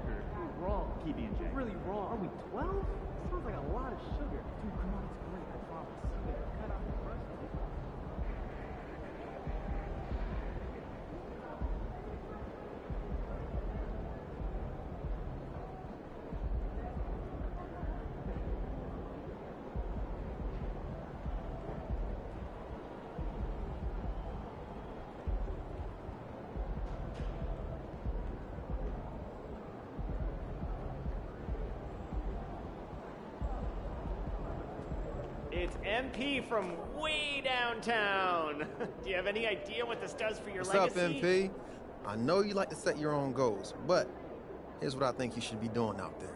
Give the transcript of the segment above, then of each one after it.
record. You're wrong. PB&J. You're really wrong. Are we 12? Sounds like a lot of sugar. Dude, come on, it's great. I promise. Here, cut out the crust. It's MP from way downtown. Do you have any idea what this does for your What's legacy? up, MP? I know you like to set your own goals, but here's what I think you should be doing out there.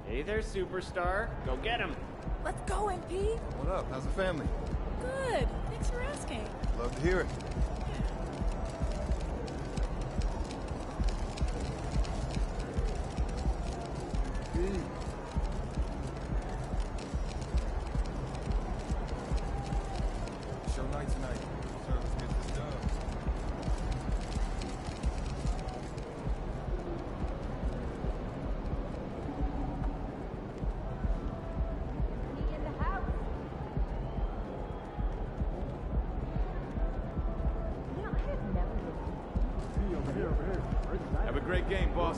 Hey there, superstar. Go get him. Let's go, MP. What up? How's the family? Good. Thanks for asking. Love to hear it. Show night tonight. Service gets this done. Have a great game, boss.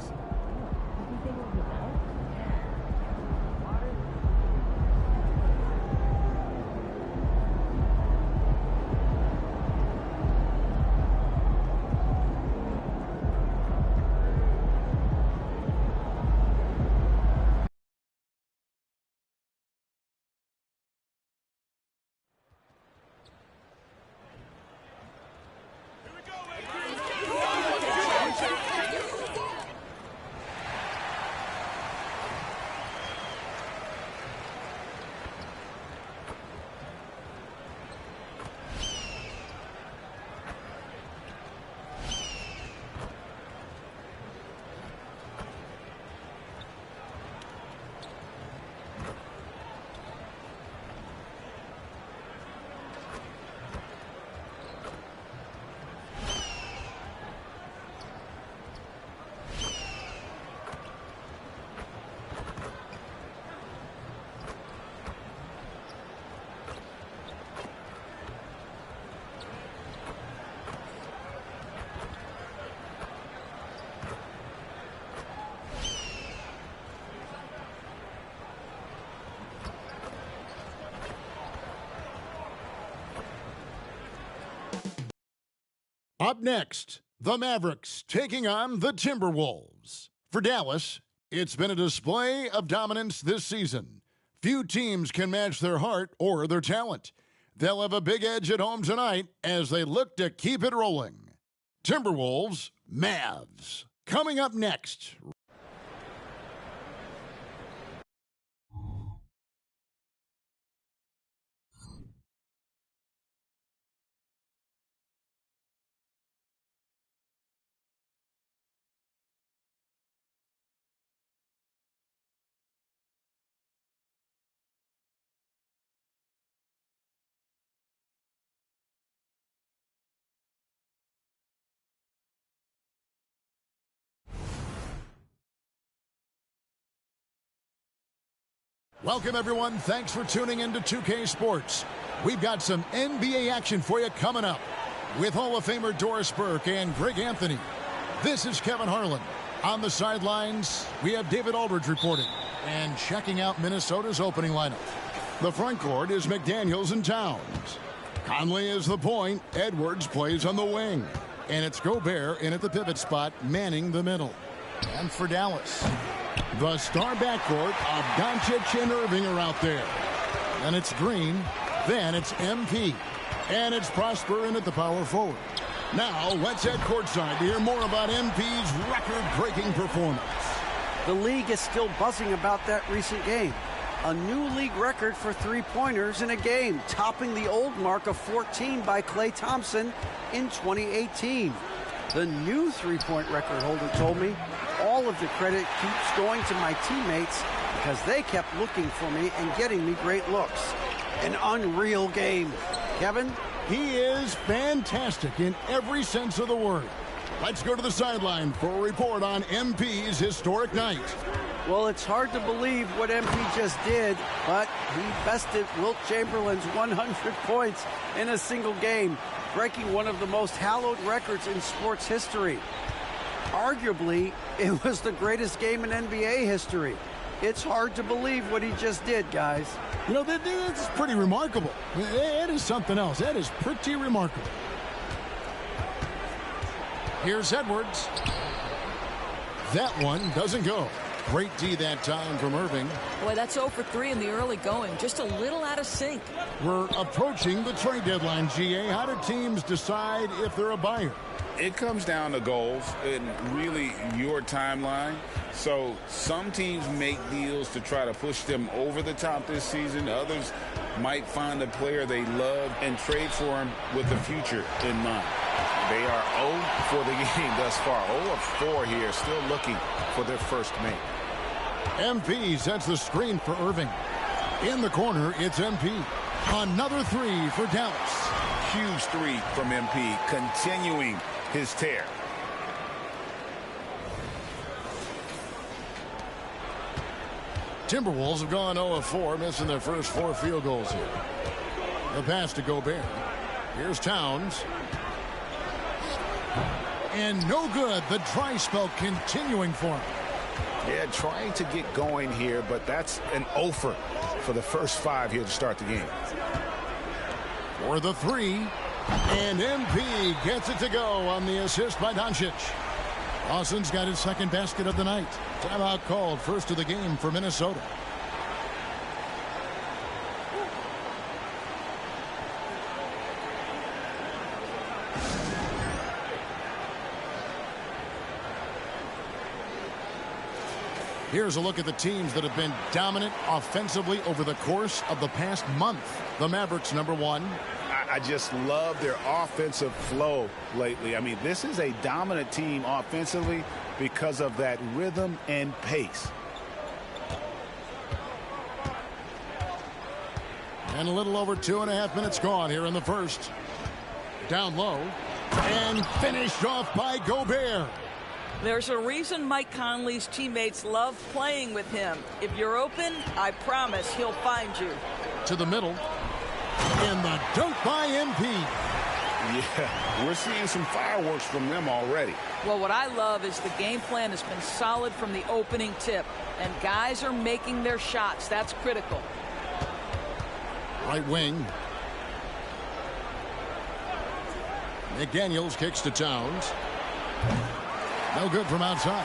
Up next, the Mavericks taking on the Timberwolves. For Dallas, it's been a display of dominance this season. Few teams can match their heart or their talent. They'll have a big edge at home tonight as they look to keep it rolling. Timberwolves, Mavs. Coming up next. Welcome, everyone. Thanks for tuning in to 2K Sports. We've got some NBA action for you coming up with Hall of Famer Doris Burke and Greg Anthony. This is Kevin Harlan. On the sidelines, we have David Aldridge reporting and checking out Minnesota's opening lineup. The front court is McDaniels and Towns. Conley is the point. Edwards plays on the wing. And it's Gobert in at the pivot spot, manning the middle. And for Dallas, the star backcourt of Doncic and Irving are out there. Then it's Green. Then it's MP. And it's Prosper in at the power forward. Now let's head courtside to hear more about MP's record-breaking performance. The league is still buzzing about that recent game. A new league record for three-pointers in a game, topping the old mark of 14 by Klay Thompson in 2018. The new three-point record holder told me, all of the credit keeps going to my teammates because they kept looking for me and getting me great looks. An unreal game. Kevin? He is fantastic in every sense of the word. Let's go to the sideline for a report on MP's historic night. Well, it's hard to believe what MP just did, but he bested Wilt Chamberlain's 100 points in a single game, breaking one of the most hallowed records in sports history. Arguably, it was the greatest game in NBA history. It's hard to believe what he just did, guys. You know, that's pretty remarkable. That is something else. That is pretty remarkable. Here's Edwards. That one doesn't go. Great D that time from Irving. Boy, that's 0 for 3 in the early going. Just a little out of sync. We're approaching the trade deadline, GA. How do teams decide if they're a buyer? It comes down to goals and really your timeline. So some teams make deals to try to push them over the top this season. Others might find a player they love and trade for him with the future in mind. They are 0 for the game thus far. 0 of 4 here, still looking for their first make. MP sets the screen for Irving. In the corner, it's MP. Another three for Dallas. Huge three from MP, continuing his tear. Timberwolves have gone 0 of 4, missing their first 4 field goals here. The pass to Gobert. Here's Towns. And no good. The dry spell continuing for him. Yeah, trying to get going here, but that's an offer for the first 5 here to start the game. For the three. And MP gets it to go on the assist by Doncic. Lawson's got his second basket of the night. Timeout called, first of the game for Minnesota. Here's a look at the teams that have been dominant offensively over the course of the past month. The Mavericks, number 1. I just love their offensive flow lately. I mean, this is a dominant team offensively because of that rhythm and pace. And a little over 2.5 minutes gone here in the first. Down low. And finished off by Gobert. There's a reason Mike Conley's teammates love playing with him. If you're open, I promise he'll find you. To the middle. And the dunk by MP. Yeah, we're seeing some fireworks from them already. Well, what I love is the game plan has been solid from the opening tip. And guys are making their shots. That's critical. Right wing. McDaniels kicks to Towns. No good from outside.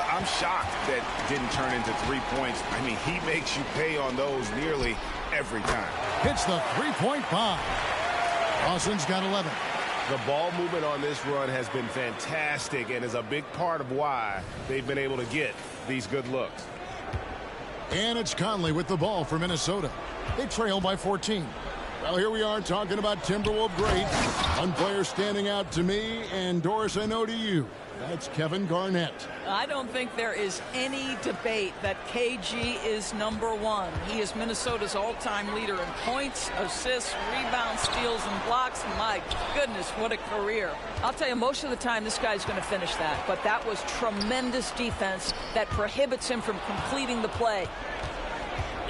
I'm shocked that didn't turn into 3 points. I mean, he makes you pay on those nearly every time. Hits the three-point bomb. Dawson's got 11. The ball movement on this run has been fantastic and is a big part of why they've been able to get these good looks. And it's Conley with the ball for Minnesota. They trail by 14. Well, here we are talking about Timberwolves great. One player standing out to me, and Doris, I know to you. That's Kevin Garnett. I don't think there is any debate that KG is number 1. He is Minnesota's all-time leader in points, assists, rebounds, steals, and blocks. My goodness, what a career. I'll tell you, most of the time this guy's going to finish that, but that was tremendous defense that prohibits him from completing the play.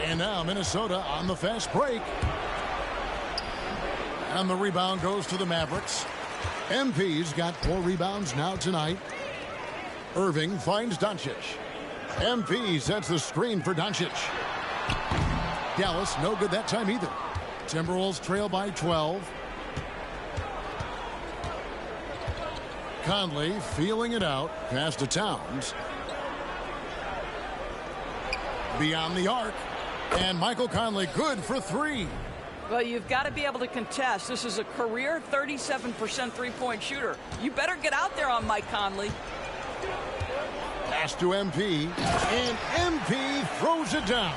And now Minnesota on the fast break. And the rebound goes to the Mavericks. MP's got 4 rebounds now tonight. Irving finds Doncic. MP sets the screen for Doncic. Dallas no good that time either. Timberwolves trail by 12. Conley feeling it out. Pass to Towns. Beyond the arc. And Michael Conley good for three. Well, you've got to be able to contest. This is a career 37% three-point shooter. You better get out there on Mike Conley. Pass to MP. And MP throws it down.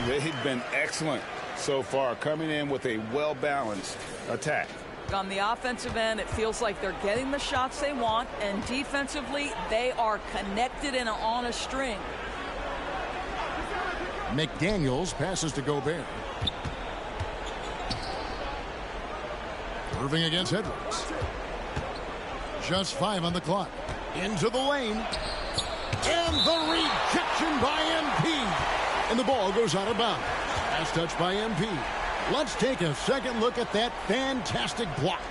They've been excellent so far, coming in with a well-balanced attack. On the offensive end, it feels like they're getting the shots they want, and defensively, they are connected and on a string. McDaniels passes to Gobert. Irving against Edwards. Just 5 on the clock. Into the lane. And the rejection by MP. And the ball goes out of bounds. Last touch by MP. Let's take a second look at that fantastic block.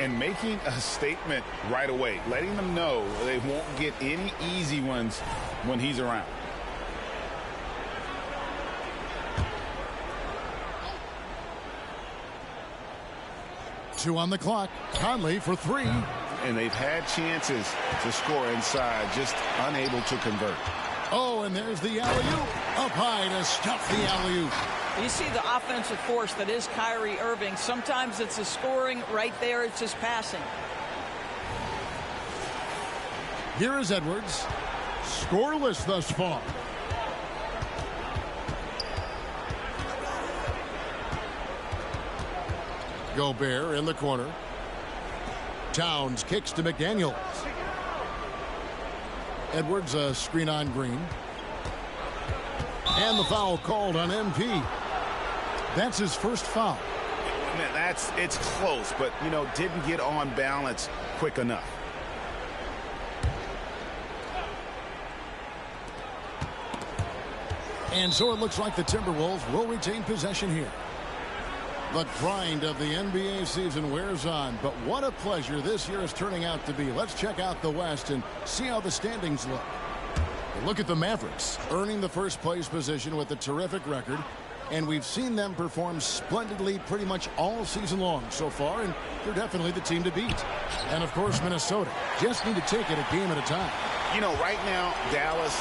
And making a statement right away, letting them know they won't get any easy ones when he's around. Two on the clock. Conley for three. And they've had chances to score inside, just unable to convert. Oh, and there's the alley-oop. Up high to stuff the alley-oop. You see the offensive force that is Kyrie Irving. Sometimes it's the scoring. Right there, it's just passing. Here is Edwards. Scoreless thus far. Gobert in the corner. Towns kicks to McDaniels. Edwards a screen on Green. And the foul called on MP. That's his first foul. It's close, but, didn't get on balance quick enough. And so it looks like the Timberwolves will retain possession here. The grind of the NBA season wears on, but what a pleasure this year is turning out to be. Let's check out the West and see how the standings look. Look at the Mavericks, earning the first place position with a terrific record, and we've seen them perform splendidly pretty much all season long so far, and they're definitely the team to beat. And of course, Minnesota just need to take it a game at a time. Right now, Dallas,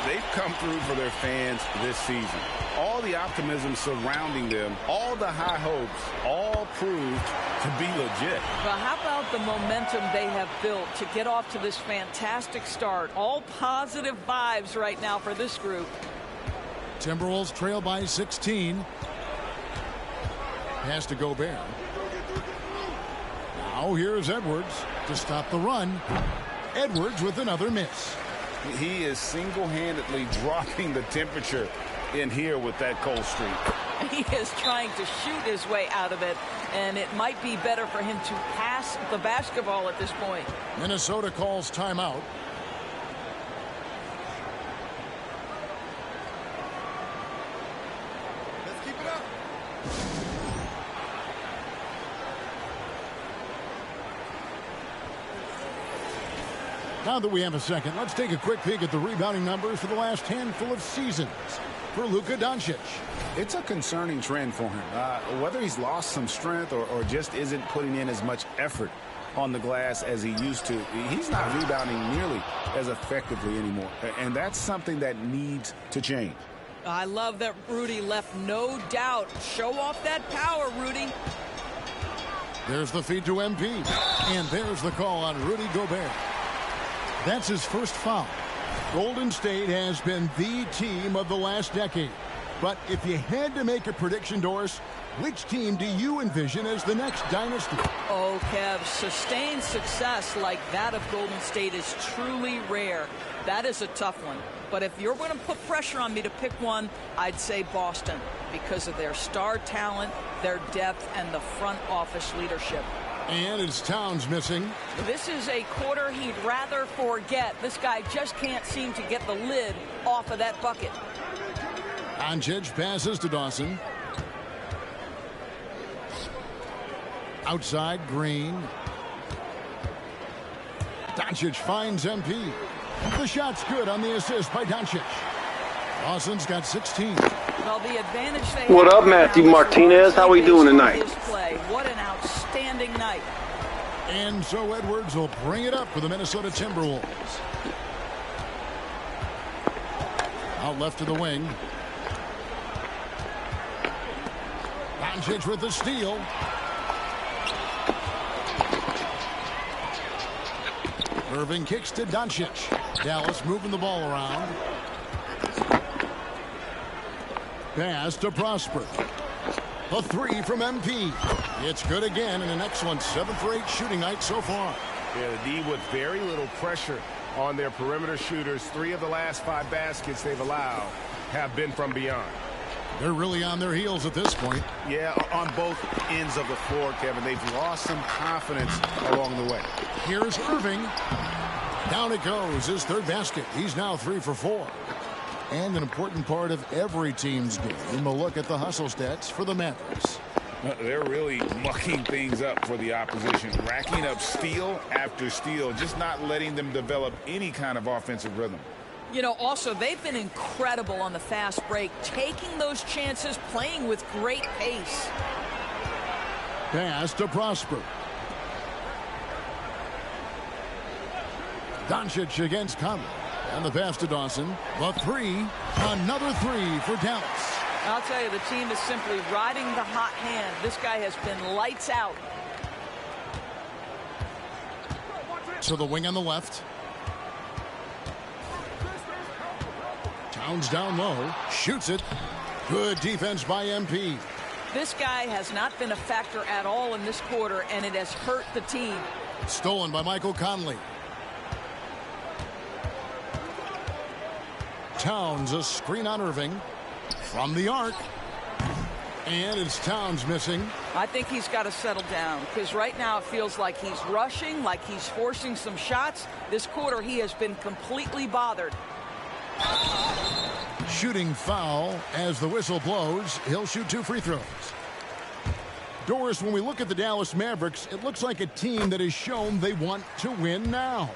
they've come through for their fans this season. All the optimism surrounding them, all the high hopes, all proved to be legit. Well, how about the momentum they have built to get off to this fantastic start? All positive vibes right now for this group. Timberwolves trail by 16. Pass to Gobert. Now here's Edwards to stop the run. Edwards with another miss. He is single-handedly dropping the temperature in here with that cold streak. He is trying to shoot his way out of it, and it might be better for him to pass the basketball at this point. Minnesota calls timeout. Let's keep it up. Now that we have a second, let's take a quick peek at the rebounding numbers for the last handful of seasons for Luka Doncic. It's a concerning trend for him. Whether he's lost some strength or just isn't putting in as much effort on the glass as he used to, he's not rebounding nearly as effectively anymore. And that's something that needs to change. I love that Rudy left no doubt. Show off that power, Rudy. There's the feed to MP. And there's the call on Rudy Gobert. That's his first foul. Golden State has been the team of the last decade. But if you had to make a prediction, Doris, which team do you envision as the next dynasty? Oh, Kev, sustained success like that of Golden State is truly rare. That is a tough one. But if you're going to put pressure on me to pick one, I'd say Boston because of their star talent, their depth, and the front office leadership. And it's Towns missing. This is a quarter he'd rather forget. This guy just can't seem to get the lid off of that bucket. Doncic passes to Dawson. Outside, Green. Doncic finds MP. The shot's good on the assist by Doncic. Dawson's got 16. Well, the advantage they What have up, Matthew now is Martinez? How we doing tonight? his play. What an outstanding night. And so Edwards will bring it up for the Minnesota Timberwolves. Out left to the wing. Doncic with the steal. Irving kicks to Doncic. Dallas moving the ball around. Pass to Prosper. A three from MP. It's good again, and an excellent 7 for 8 shooting night so far. Yeah, the D with very little pressure on their perimeter shooters. 3 of the last 5 baskets they've allowed have been from beyond. They're really on their heels at this point. Yeah, on both ends of the floor, Kevin. They've lost some confidence along the way. Here's Irving. Down it goes. His 3rd basket. He's now 3 for 4. And an important part of every team's game, a look at the hustle stats for the Mavericks. They're really mucking things up for the opposition, racking up steal after steal, just not letting them develop any kind of offensive rhythm. You know, also, they've been incredible on the fast break, taking those chances, playing with great pace. Pass to Prosper. Doncic against Conley. And the pass to Dawson. The 3. Another 3 for Dallas. I'll tell you, the team is simply riding the hot hand. This guy has been lights out. So the wing on the left. Towns down low. Shoots it. Good defense by MP. This guy has not been a factor at all in this quarter, and it has hurt the team. Stolen by Michael Conley. Towns, a screen on Irving. From the arc. And it's Towns missing. I think he's got to settle down, because right now it feels like he's rushing, like he's forcing some shots. This quarter he has been completely bothered. Shooting foul as the whistle blows. He'll shoot 2 free throws. Doris, when we look at the Dallas Mavericks, it looks like a team that has shown they want to win now.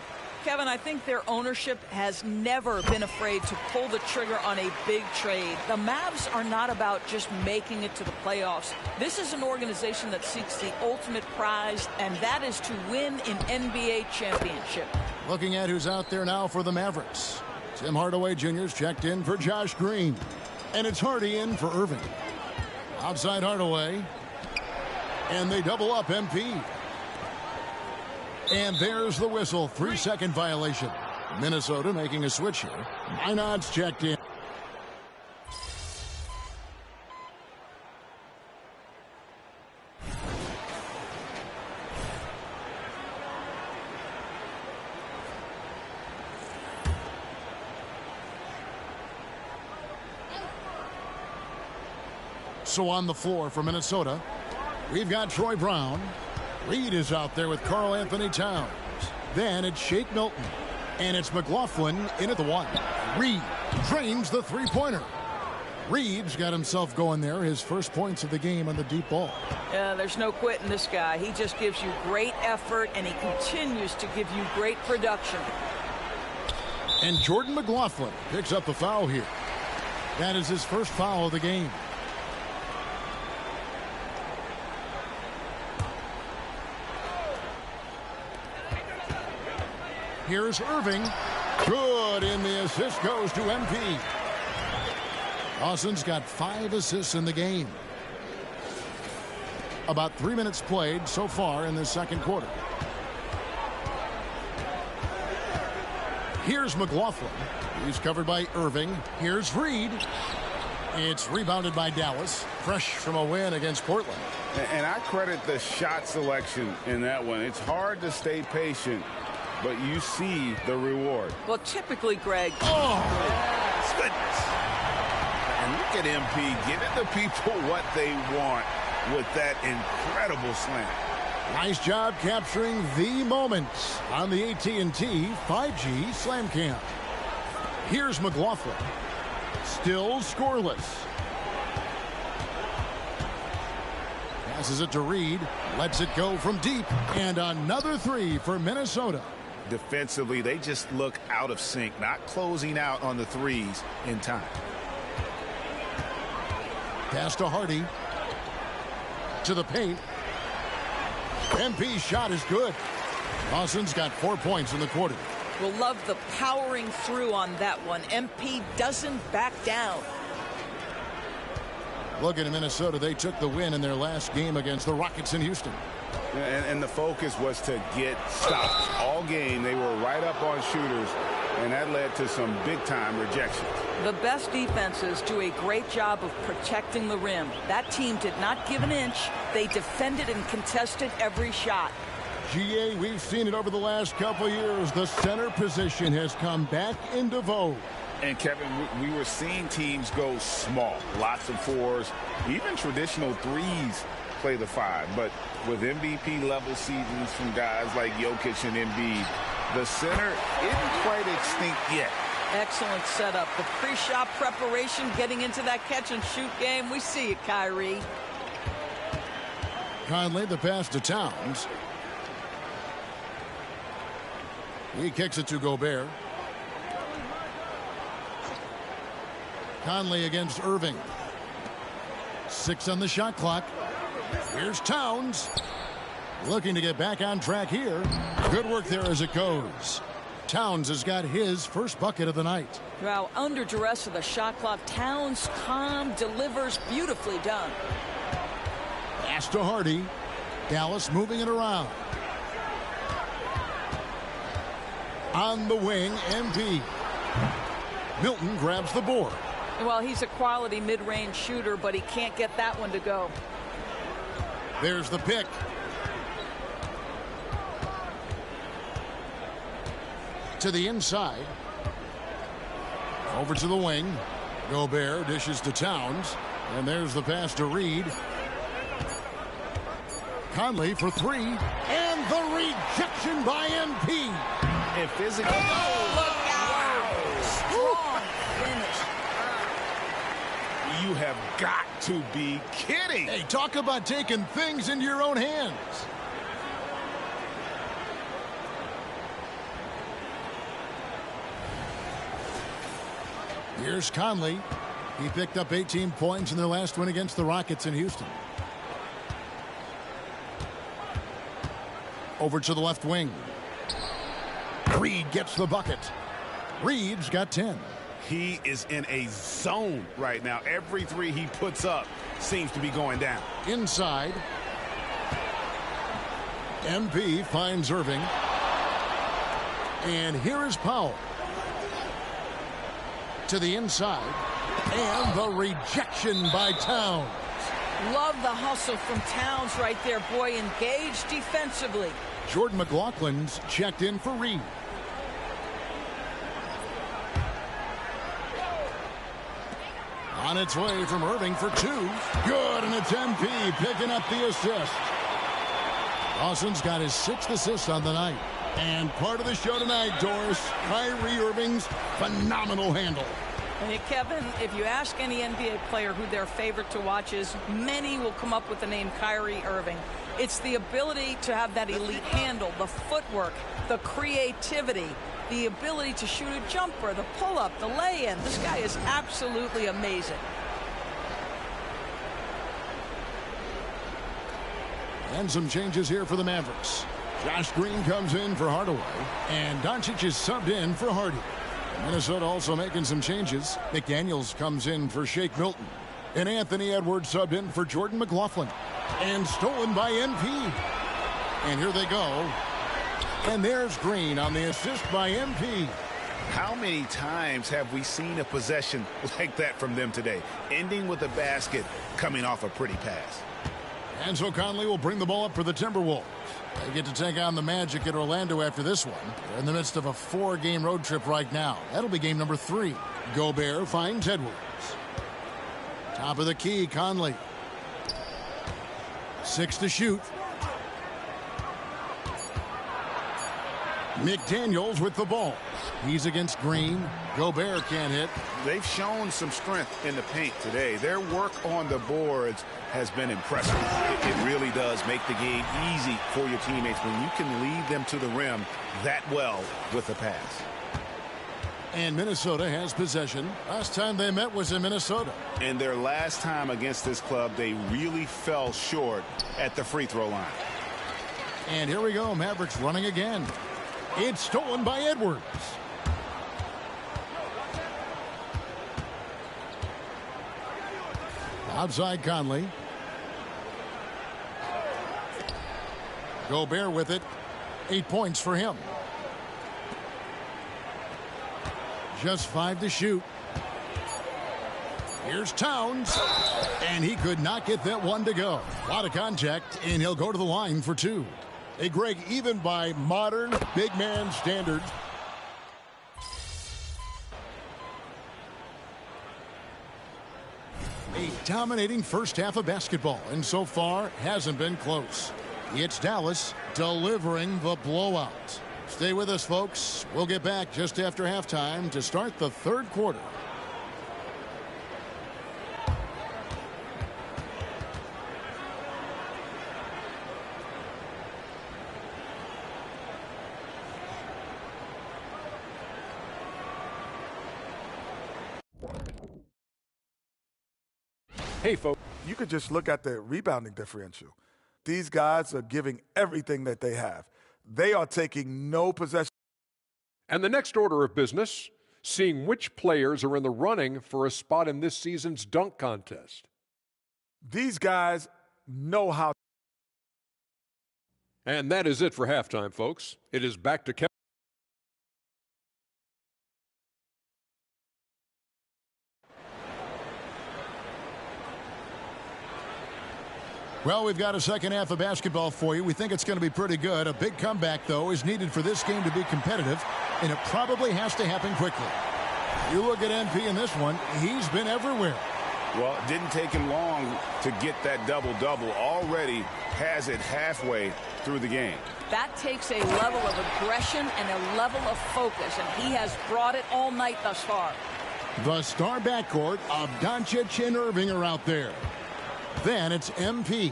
Kevin, I think their ownership has never been afraid to pull the trigger on a big trade. The Mavs are not about just making it to the playoffs. This is an organization that seeks the ultimate prize, and that is to win an NBA championship. Looking at who's out there now for the Mavericks. Tim Hardaway Jr.'s checked in for Josh Green. And it's Hardy in for Irving. Outside Hardaway. And they double up MP. And there's the whistle. 3-second violation. Minnesota making a switch here. Minot's checked in. So on the floor for Minnesota, we've got Troy Brown. Reed is out there with Karl Anthony Towns. Then it's Shake Milton. And it's McLaughlin in at the 1. Reed drains the 3-pointer. Reed's got himself going there. His first points of the game on the deep ball. Yeah, there's no quitting this guy. He just gives you great effort, and he continues to give you great production. And Jordan McLaughlin picks up the foul here. That is his first foul of the game. Here's Irving. Good, and the assist goes to MP. Dawson's got 5 assists in the game. About 3 minutes played so far in the second quarter. Here's McLaughlin. He's covered by Irving. Here's Reed. It's rebounded by Dallas. Fresh from a win against Portland. And I credit the shot selection in that one. It's hard to stay patient, but you see the reward. Well, typically, Greg. Oh, yes, goodness. And look at MP giving the people what they want with that incredible slam. Nice job capturing the moments on the AT&T 5G Slam Cam. Here's McLaughlin. Still scoreless. Passes it to Reed. Lets it go from deep. And another 3 for Minnesota. Defensively, they just look out of sync, not closing out on the threes in time. Pass to Hardy. To the paint. MP's shot is good. Dawson's got 4 points in the quarter. We'll love the powering through on that one. MP doesn't back down. Looking at Minnesota, they took the win in their last game against the Rockets in Houston. And the focus was to get stops. All game, they were right up on shooters, and that led to some big-time rejections. The best defenses do a great job of protecting the rim. That team did not give an inch. They defended and contested every shot. GA, we've seen it over the last couple years. The center position has come back into vogue. And Kevin, we were seeing teams go small, lots of fours, even traditional threes play the 5. But with MVP level seasons from guys like Jokic and Embiid, the center isn't quite extinct yet. Excellent setup. The pre-shot preparation, getting into that catch-and-shoot game. We see it, Kyrie. Conley, the pass to Towns. He kicks it to Gobert. Conley against Irving. 6 on the shot clock. Here's Towns. Looking to get back on track here. Good work there as it goes. Towns has got his first bucket of the night. Wow, under duress of the shot clock, Towns calm, delivers, beautifully done. Pass to Hardy. Dallas moving it around. On the wing, MP. Milton grabs the board. Well, he's a quality mid-range shooter, but he can't get that one to go. There's the pick. To the inside. Over to the wing. Gobert dishes to Towns. And there's the pass to Reed. Conley for 3. And the rejection by MP. And physically. Look out! Strong finish. You have got to be kidding. Hey, talk about taking things into your own hands. Here's Conley. He picked up 18 points in their last win against the Rockets in Houston. Over to the left wing. Reed gets the bucket. Reed's got 10. He is in a zone right now. Every 3 he puts up seems to be going down. Inside. MP finds Irving. And here is Powell. To the inside. And the rejection by Towns. Love the hustle from Towns right there, boy. Engaged defensively. Jordan McLaughlin's checked in for Reed. On its way from Irving for 2. Good, and it's MP picking up the assist. Dawson's got his 6th assist on the night. And part of the show tonight, Doris, Kyrie Irving's phenomenal handle. And Kevin, if you ask any NBA player who their favorite to watch is, many will come up with the name Kyrie Irving. It's the ability to have that elite handle, the footwork, the creativity, the ability to shoot a jumper, the pull-up, the lay-in. This guy is absolutely amazing. And some changes here for the Mavericks. Josh Green comes in for Hardaway, and Doncic is subbed in for Hardy. Minnesota also making some changes. McDaniels comes in for Shake Milton, and Anthony Edwards subbed in for Jordan McLaughlin, and stolen by MP. And here they go. And there's Green on the assist by MP. How many times have we seen a possession like that from them today? Ending with a basket, coming off a pretty pass. And so Conley will bring the ball up for the Timberwolves. They get to take on the Magic at Orlando after this one. They're in the midst of a 4-game road trip right now. That'll be game number 3. Gobert finds Edwards. Top of the key, Conley. 6 to shoot. McDaniels with the ball. He's against Green. Gobert can't hit. They've shown some strength in the paint today. Their work on the boards has been impressive. It really does make the game easy for your teammates when you can lead them to the rim that well with a pass. And Minnesota has possession. Last time they met was in Minnesota. And their last time against this club, they really fell short at the free throw line. And here we go. Mavericks running again. It's stolen by Edwards. Outside Conley. Gobert with it. 8 points for him. Just 5 to shoot. Here's Towns. And he could not get that one to go. A lot of contact, and he'll go to the line for 2. Hey, Greg, even by modern big man standards, a dominating first half of basketball, and so far hasn't been close. It's Dallas delivering the blowout. Stay with us, folks. We'll get back just after halftime to start the third quarter. Hey, folks, you could just look at the rebounding differential. These guys are giving everything that they have. They are taking no possession. And the next order of business, seeing which players are in the running for a spot in this season's dunk contest. These guys know how. And that is it for halftime, folks. It is back to Kevin. Well, we've got a second half of basketball for you. We think it's going to be pretty good. A big comeback, though, is needed for this game to be competitive, and it probably has to happen quickly. You look at MP in this one, he's been everywhere. Well, it didn't take him long to get that double-double. Already has it halfway through the game. That takes a level of aggression and a level of focus, and he has brought it all night thus far. The star backcourt of Doncic and Irving are out there. Then it's MP.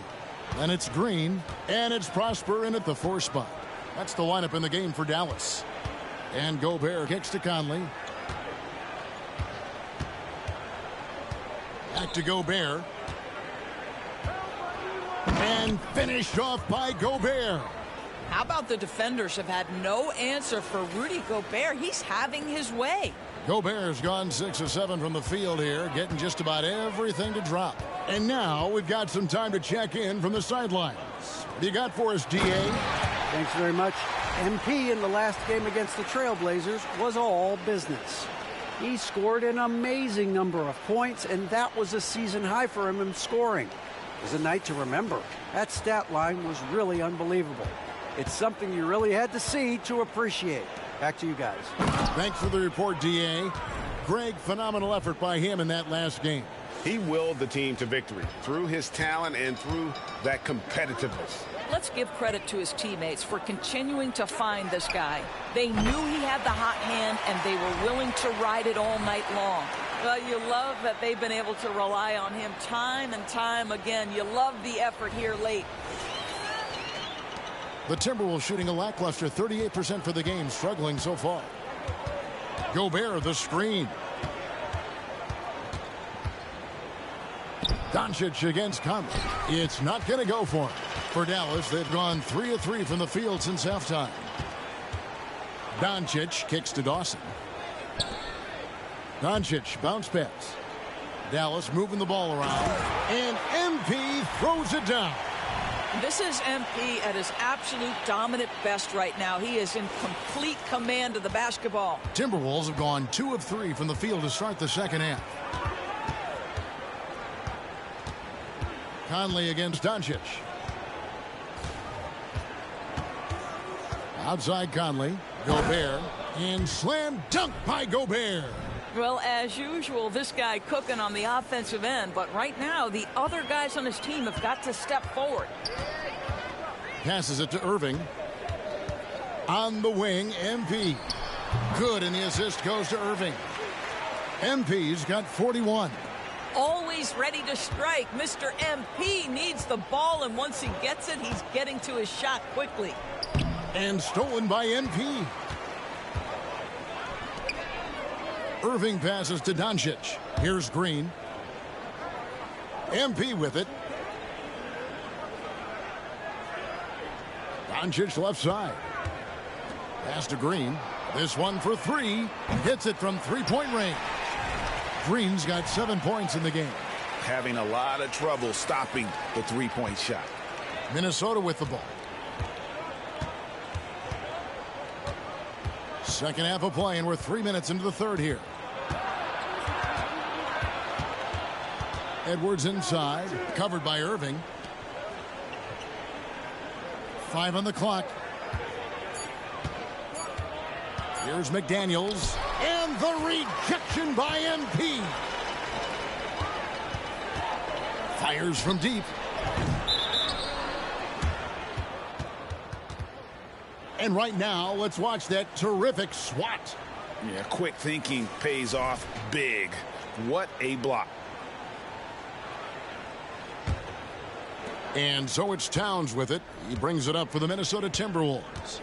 Then it's Green. And it's Prosper in at the 4 spot. That's the lineup in the game for Dallas. And Gobert kicks to Conley. Back to Gobert. And finished off by Gobert. How about the defenders have had no answer for Rudy Gobert? He's having his way. Gobert's gone 6 of 7 from the field here, getting just about everything to drop. And now we've got some time to check in from the sidelines. What do you got for us, DA? Thanks very much. MP in the last game against the Trailblazers was all business. He scored an amazing number of points, and that was a season high for him in scoring. It was a night to remember. That stat line was really unbelievable. It's something you really had to see to appreciate. Back to you guys. Thanks for the report, DA. Greg, phenomenal effort by him in that last game. He willed the team to victory through his talent and through that competitiveness. Let's give credit to his teammates for continuing to find this guy. They knew he had the hot hand, and they were willing to ride it all night long. Well, you love that they've been able to rely on him time and time again. You love the effort here late. The Timberwolves shooting a lackluster 38% for the game, struggling so far. Gobert, the screen. Doncic against Conley. It's not going to go for him. For Dallas, they've gone 3 of 3 from the field since halftime. Doncic kicks to Dawson. Doncic bounce pass. Dallas moving the ball around. And MP throws it down. This is MP at his absolute dominant best right now. He is in complete command of the basketball. Timberwolves have gone 2 of 3 from the field to start the second half. Conley against Doncic. Outside Conley. Gobert. And slam dunk by Gobert. Well, as usual, this guy cooking on the offensive end, but right now the other guys on his team have got to step forward. Passes it to Irving. On the wing, MP. Good, and the assist goes to Irving. MP's got 41. Always ready to strike. Mr. MP needs the ball, and once he gets it, he's getting to his shot quickly. And stolen by MP. Irving passes to Doncic. Here's Green. MP with it. Doncic left side. Pass to Green. This one for three. Hits it from three-point range. Green's got 7 points in the game. Having a lot of trouble stopping the three-point shot. Minnesota with the ball. Second half of play, and we're 3 minutes into the third here. Edwards inside, covered by Irving. 5 on the clock. Here's McDaniels, and the rejection by MP. Fires from deep. And right now, let's watch that terrific swat. Yeah, quick thinking pays off big. What a block. And so it's Towns with it. He brings it up for the Minnesota Timberwolves.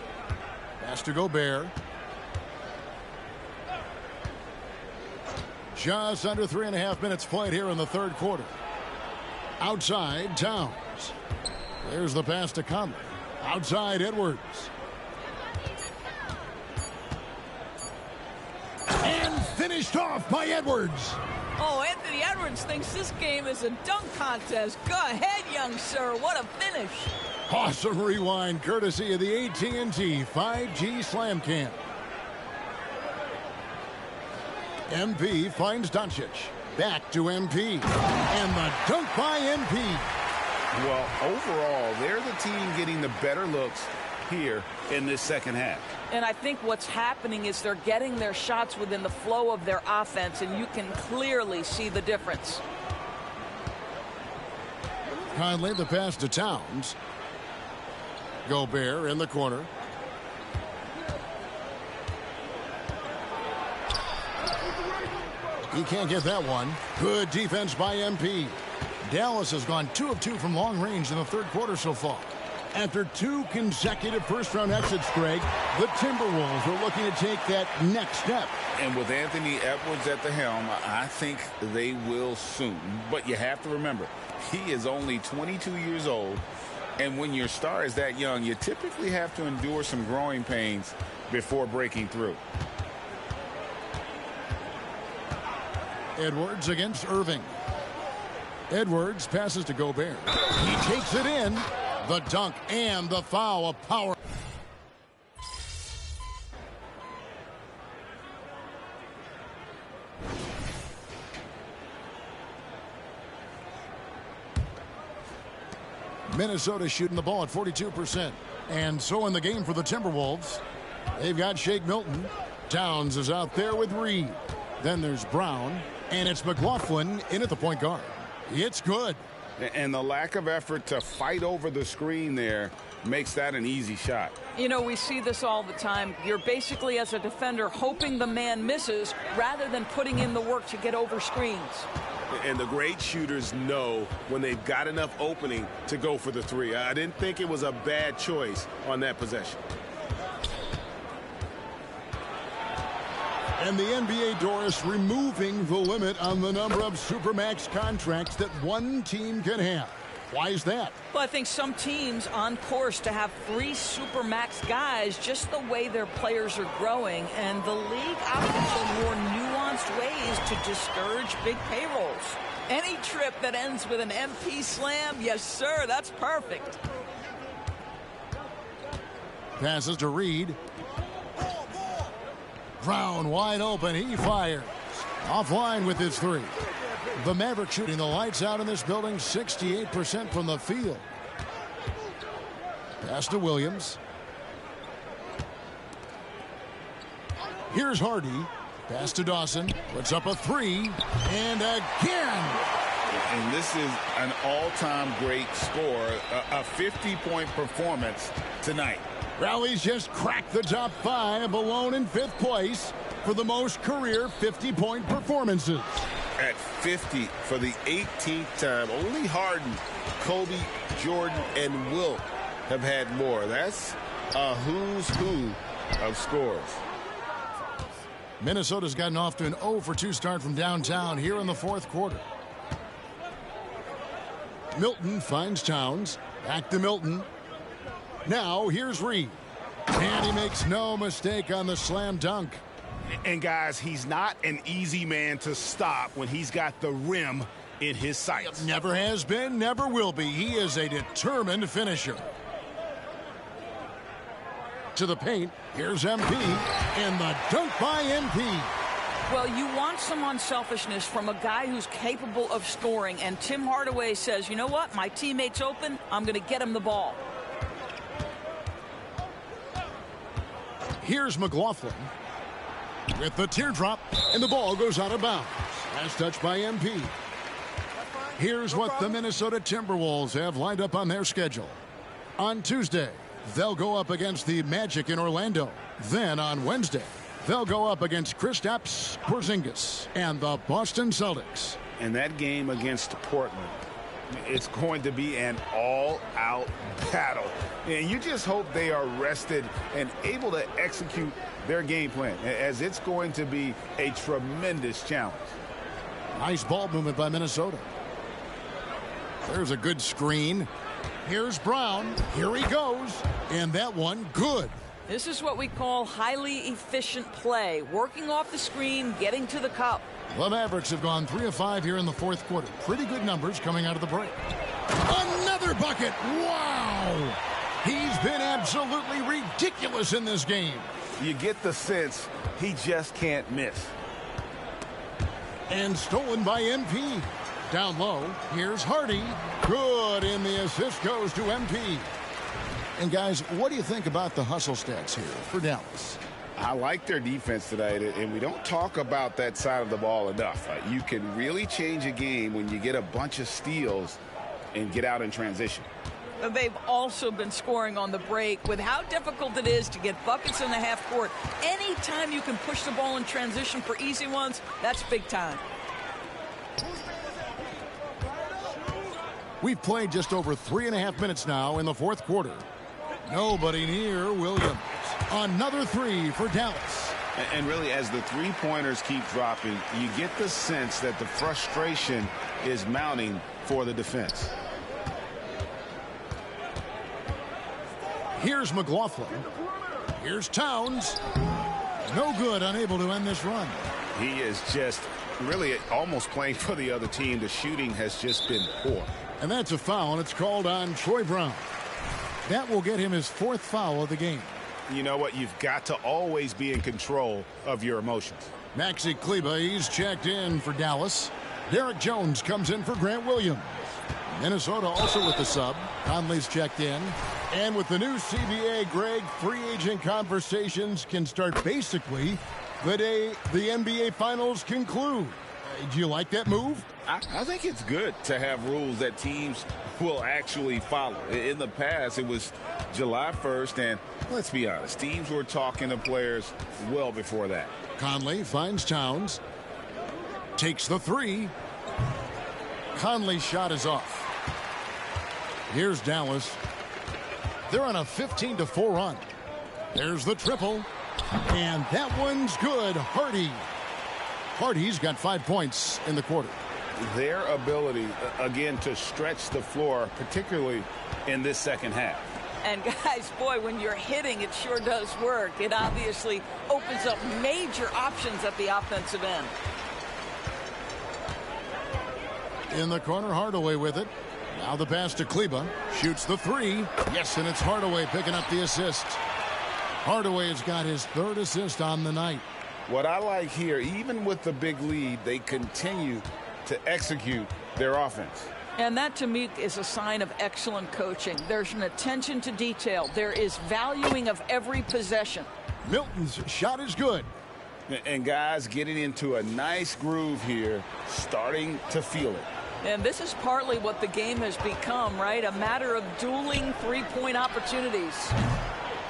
Pass to Gobert. Just under 3.5 minutes played here in the third quarter. Outside, Towns. There's the pass to Conley. Outside, Edwards. And finished off by Edwards. Oh, Anthony Edwards thinks this game is a dunk contest. Go ahead, young sir. What a finish. Awesome rewind courtesy of the AT&T 5G Slam Cam. MP finds Doncic. Back to MP. And the dunk by MP. Well, overall, they're the team getting the better looks here in this second half. And I think what's happening is they're getting their shots within the flow of their offense, and you can clearly see the difference. Conley, the pass to Towns. Gobert in the corner. He can't get that one. Good defense by MP. Dallas has gone 2 of 2 from long range in the third quarter so far. After 2 consecutive first-round exits, Greg, the Timberwolves are looking to take that next step. And with Anthony Edwards at the helm, I think they will soon. But you have to remember, he is only 22 years old. And when your star is that young, you typically have to endure some growing pains before breaking through. Edwards against Irving. Edwards passes to Gobert. He takes it in. The dunk and the foul, a power. Minnesota shooting the ball at 42%. And so in the game for the Timberwolves, they've got Shake Milton. Towns is out there with Reed. Then there's Brown. And it's McLaughlin in at the point guard. It's good. And the lack of effort to fight over the screen there makes that an easy shot. You know, we see this all the time. You're basically, as a defender, hoping the man misses rather than putting in the work to get over screens. And the great shooters know when they've got enough opening to go for the three. I didn't think it was a bad choice on that possession. And the NBA, Doris, removing the limit on the number of Supermax contracts that one team can have. Why is that? Well, I think some teams on course to have 3 Supermax guys, just the way their players are growing, and the league opts for more nuanced ways to discourage big payrolls. Any trip that ends with an MP slam, yes, sir, that's perfect. Passes to Reed. Brown wide open. He fires. Offline with his 3. The Mavericks shooting the lights out in this building, 68% from the field. Pass to Williams. Here's Hardy. Pass to Dawson. Puts up a 3. And again. And this is an all-time great score, a 50-point performance tonight. Rally's just cracked the top 5, alone in 5th place for the most career 50-point performances. At 50 for the 18th time. Only Harden, Kobe, Jordan, and Wilt have had more. That's a who's who of scores. Minnesota's gotten off to an 0-for-2 start from downtown here in the fourth quarter. Milton finds Towns. Back to Milton. Now here's Reed. And he makes no mistake on the slam dunk. And guys, he's not an easy man to stop when he's got the rim in his sights. Never has been, never will be. He is a determined finisher. To the paint, here's MP, and the dunk by MP. Well, you want some unselfishness from a guy who's capable of scoring, and Tim Hardaway says, you know what, my teammate's open, I'm going to get him the ball. Here's McLaughlin with the teardrop, and the ball goes out of bounds. Last touch by MP. Here's what the Minnesota Timberwolves have lined up on their schedule. On Tuesday, they'll go up against the Magic in Orlando. Then on Wednesday, they'll go up against Kristaps Porzingis and the Boston Celtics. And that game against Portland, it's going to be an all-out battle. And you just hope they are rested and able to execute their game plan, as it's going to be a tremendous challenge. Nice ball movement by Minnesota. There's a good screen. Here's Brown. Here he goes. And that one, good. This is what we call highly efficient play. Working off the screen, getting to the cup. The Mavericks have gone 3 of 5 here in the fourth quarter. Pretty good numbers coming out of the break. Another bucket. Wow. He's been absolutely ridiculous in this game. You get the sense he just can't miss. And stolen by MP. Down low, here's Hardy. Good, and the assist goes to MP. And guys, what do you think about the hustle stats here for Dallas? I like their defense tonight, and we don't talk about that side of the ball enough. You can really change a game when you get a bunch of steals and get out in transition. They've also been scoring on the break. With how difficult it is to get buckets in the half court, anytime you can push the ball in transition for easy ones, that's big time. We've played just over 3.5 minutes now in the fourth quarter. Nobody near Williams. Another three for Dallas. And really, as the three-pointers keep dropping, you get the sense that the frustration is mounting for the defense. Here's McLaughlin. Here's Towns. No good, unable to end this run. He is just really almost playing for the other team. The shooting has just been poor. And that's a foul, and it's called on Troy Brown. That will get him his 4th foul of the game. You know what? You've got to always be in control of your emotions. Maxi Kleber, he's checked in for Dallas. Derek Jones comes in for Grant Williams. Minnesota also with the sub. Conley's checked in. And with the new CBA, Greg, free agent conversations can start basically the day the NBA Finals conclude. Do you like that move? I think it's good to have rules that teams will actually follow. In the past, it was July 1st, and let's be honest, teams were talking to players well before that. Conley finds Towns. Takes the three. Conley's shot is off. Here's Dallas. They're on a 15-4 run. There's the triple. And that one's good. Hardy's got 5 points in the quarter. Their ability, again, to stretch the floor, particularly in this second half. And guys, boy, when you're hitting, it sure does work. It obviously opens up major options at the offensive end. In the corner, Hardaway with it. Now the pass to Kleber. Shoots the three. Yes, and it's Hardaway picking up the assist. Hardaway has got his 3rd assist on the night. What I like here, even with the big lead, they continue to execute their offense. And that, to me, is a sign of excellent coaching. There's an attention to detail. There is valuing of every possession. Milton's shot is good. And guys getting into a nice groove here, starting to feel it. And this is partly what the game has become, right? A matter of dueling three-point opportunities.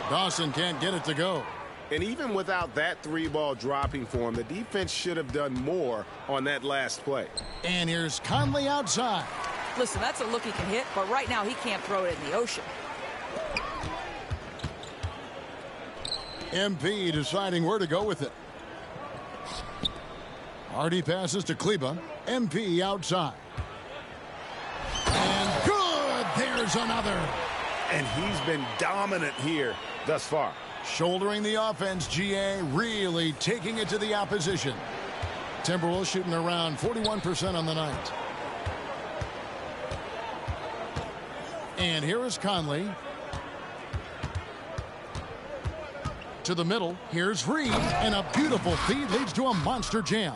Dawson can't get it to go. And even without that 3-ball dropping for him, the defense should have done more on that last play. And here's Conley outside. Listen, that's a look he can hit, but right now he can't throw it in the ocean. MP deciding where to go with it. Hardy passes to Kleber. MP outside. And good! There's another. And he's been dominant here thus far. Shouldering the offense, GA really taking it to the opposition. Timberwolves shooting around 41% on the night. And here is Conley. To the middle, here's Reed, and a beautiful feed leads to a monster jam.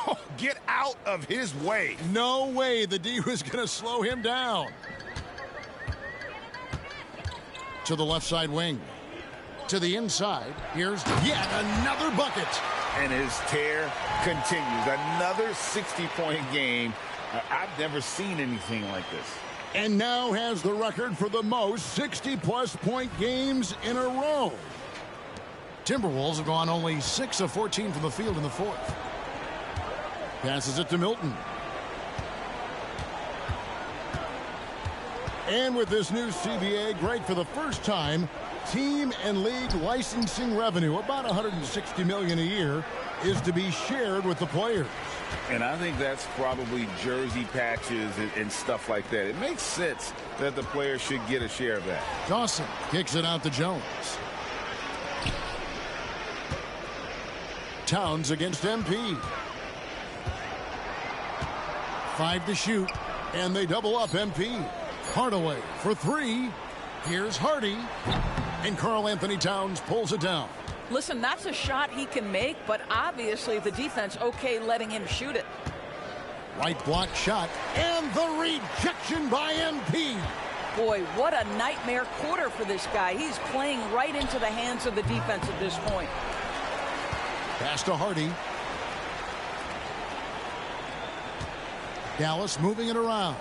Oh, get out of his way. No way the D was going to slow him down. To the left side wing. To the inside, here's yet another bucket. And his tear continues. Another 60-point game. I've never seen anything like this. And now has the record for the most 60-plus point games in a row. Timberwolves have gone only 6 of 14 from the field in the fourth. Passes it to Milton. And with this new CBA, Greg, for the first time, team and league licensing revenue, about $160 million a year, is to be shared with the players. And I think that's probably jersey patches and stuff like that. It makes sense that the players should get a share of that. Dawson kicks it out to Jones. Towns against MP. 5 to shoot, and they double up MP. Hardaway for 3. Here's Hardy, and Karl-Anthony Towns pulls it down. Listen, that's a shot he can make, but obviously the defense okay letting him shoot it. Right block shot, and the rejection by MP. Boy, what a nightmare quarter for this guy. He's playing right into the hands of the defense at this point. Pass to Hardy. Dallas moving it around.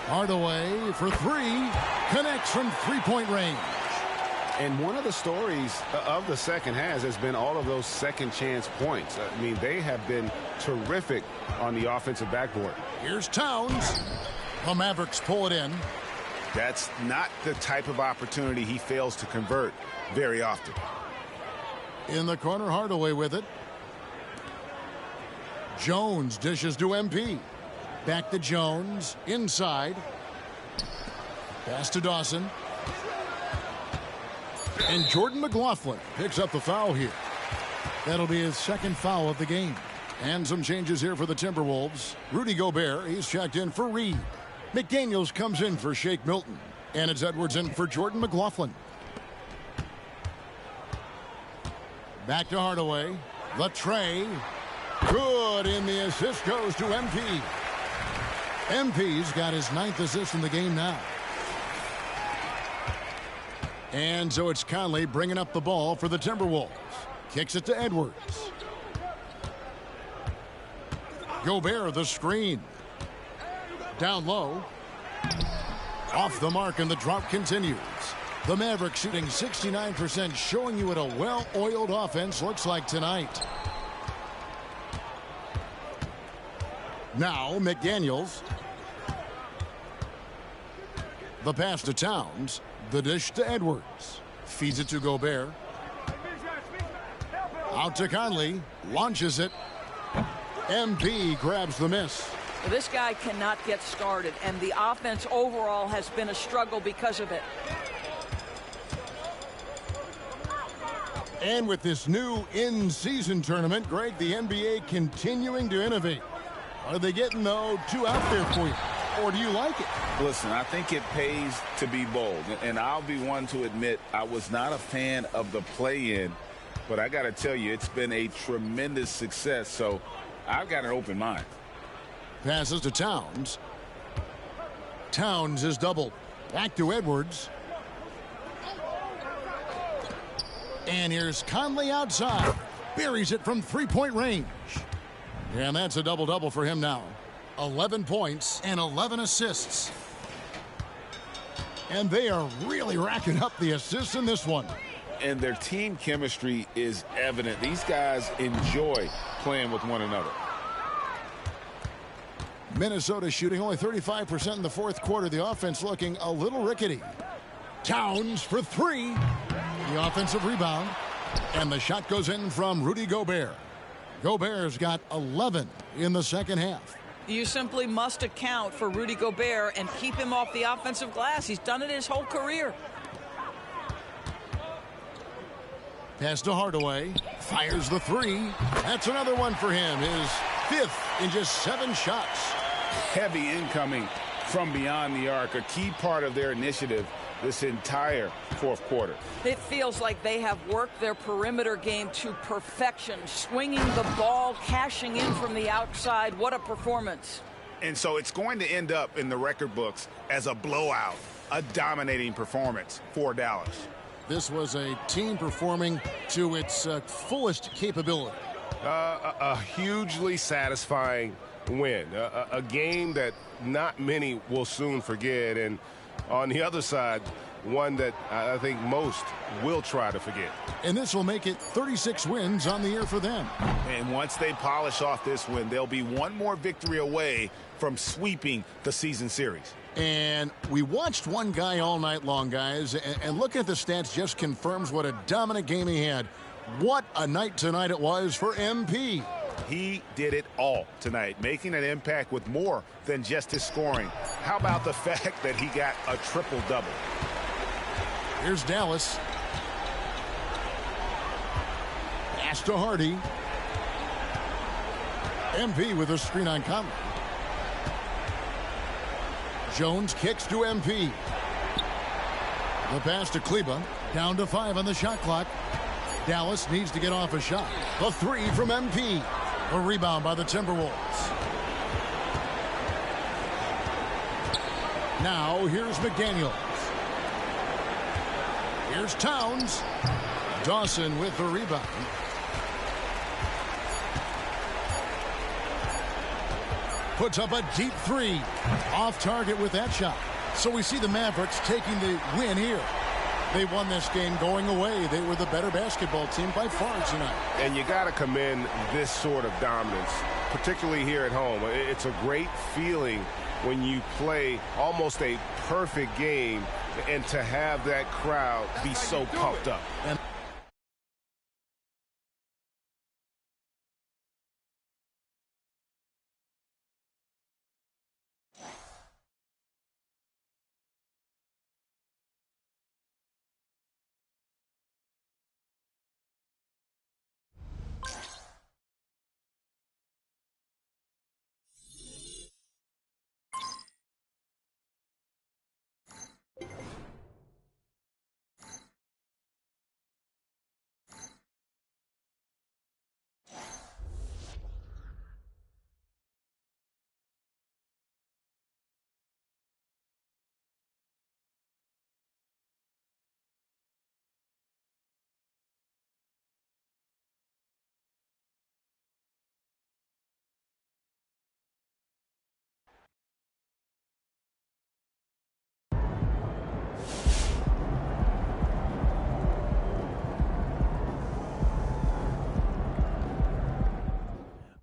Hardaway for 3. Connects from three-point range. And one of the stories of the second half has been all of those second chance points. I mean, they have been terrific on the offensive backboard. Here's Towns. The Mavericks pull it in. That's not the type of opportunity he fails to convert very often. In the corner, Hardaway with it. Jones dishes to MP. Back to Jones. Inside. Pass to Dawson. And Jordan McLaughlin picks up the foul here. That'll be his second foul of the game. And some changes here for the Timberwolves. Rudy Gobert, he's checked in for Reed. McDaniels comes in for Shake Milton. And it's Edwards in for Jordan McLaughlin. Back to Hardaway. The tray. Good, and the assist goes to MP. MP's got his 9th assist in the game now. And so it's Conley bringing up the ball for the Timberwolves. Kicks it to Edwards. Gobert, the screen. Down low. Off the mark, and the drop continues. The Mavericks shooting 69%, showing you what a well-oiled offense looks like tonight. Now, McDaniels. The pass to Towns. The dish to Edwards. Feeds it to Gobert. Out to Conley. Launches it. MP grabs the miss. This guy cannot get started, and the offense overall has been a struggle because of it. And with this new in-season tournament, Greg, the NBA continuing to innovate. Are they getting, though, too out there for you? Or do you like it? Listen, I think it pays to be bold. And I'll be one to admit I was not a fan of the play-in. But I got to tell you, it's been a tremendous success. So I've got an open mind. Passes to Towns. Towns is doubled. Back to Edwards. And here's Conley outside. Buries it from three-point range. And that's a double-double for him now. 11 points and 11 assists. And they are really racking up the assists in this one. And their team chemistry is evident. These guys enjoy playing with one another. Minnesota shooting only 35% in the fourth quarter. The offense looking a little rickety. Towns for 3. The offensive rebound. And the shot goes in from Rudy Gobert. Gobert's got 11 in the second half. You simply must account for Rudy Gobert and keep him off the offensive glass. He's done it his whole career. Pass to Hardaway. Fires the three. That's another one for him. His fifth in just 7 shots. Heavy incoming from beyond the arc, a key part of their initiative this entire fourth quarter. It feels like they have worked their perimeter game to perfection, swinging the ball, cashing in from the outside. What a performance. And so it's going to end up in the record books as a blowout, a dominating performance for Dallas. This was a team performing to its fullest capability. A hugely satisfying win, a game that not many will soon forget, and on the other side, one that I think most will try to forget. And this will make it 36 wins on the year for them. And once they polish off this win, they'll be one more victory away from sweeping the season series. And we watched one guy all night long, guys, and looking at the stats just confirms what a dominant game he had. What a night tonight it was for MP. He did it all tonight, making an impact with more than just his scoring. How about the fact that he got a triple-double? Here's Dallas. Pass to Hardy. MP with a screen on Conley. Jones kicks to MP. The pass to Kleba. Down to 5 on the shot clock. Dallas needs to get off a shot. The three from MP. A rebound by the Timberwolves. Now here's McDaniels. Here's Towns. Dawson with the rebound. Puts up a deep three. Off target with that shot. So we see the Mavericks taking the win here. They won this game going away. They were the better basketball team by far tonight. And you got to commend this sort of dominance, particularly here at home. It's a great feeling when you play almost a perfect game and to have that crowd be so pumped up.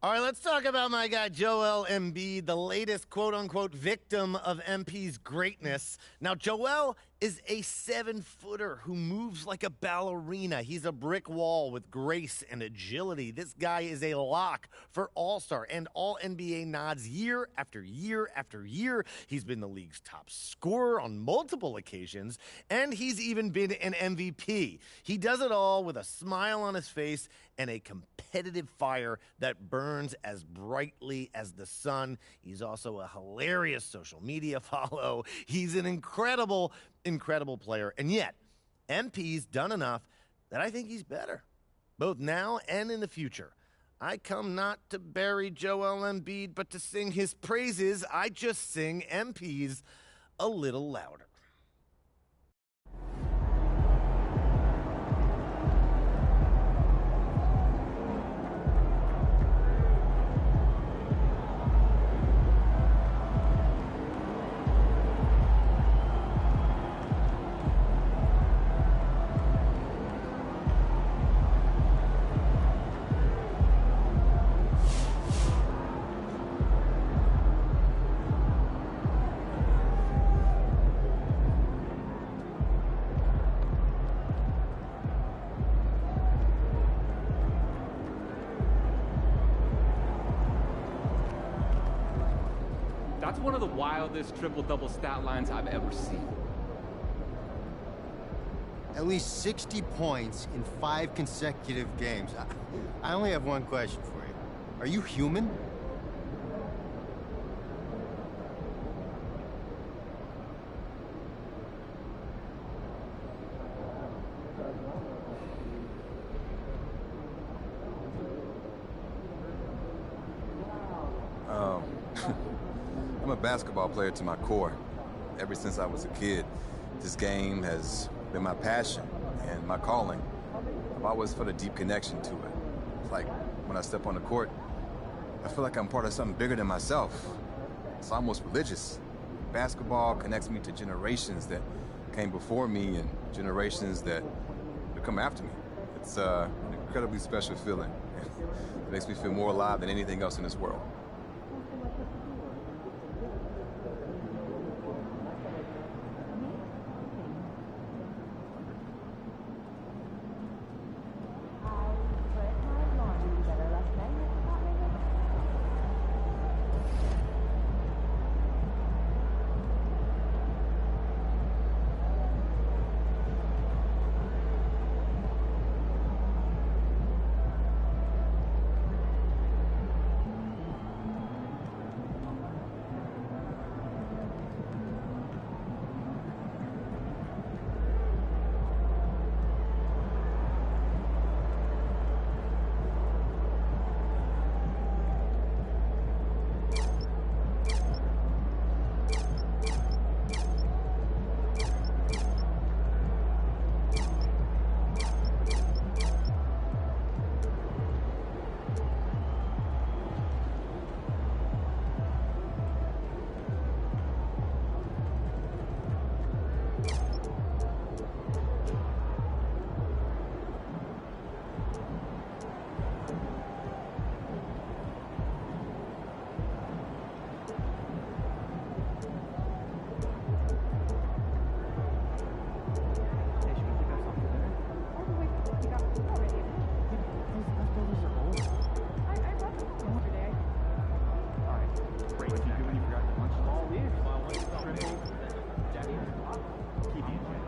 All right, let's talk about my guy Joel Embiid, the latest quote-unquote victim of MP's greatness. Now, Joel is a 7-footer who moves like a ballerina. He's a brick wall with grace and agility. This guy is a lock for All-Star and All-NBA nods year after year after year. He's been the league's top scorer on multiple occasions, and he's even been an MVP. He does it all with a smile on his face and a competitive fire that burns as brightly as the sun. He's also a hilarious social media follow. He's an incredible player. And yet, MP's done enough that I think he's better, both now and in the future. I come not to bury Joel Embiid, but to sing his praises. I just sing MP's a little louder. That's one of the wildest triple-double stat lines I've ever seen. At least 60 points in 5 consecutive games. I only have one question for you. Are you human? I'm a basketball player to my core. Ever since I was a kid, this game has been my passion and my calling. I've always felt a deep connection to it. It's like when I step on the court, I feel like I'm part of something bigger than myself. It's almost religious. Basketball connects me to generations that came before me and generations that come after me. It's an incredibly special feeling. It makes me feel more alive than anything else in this world. Keep eating.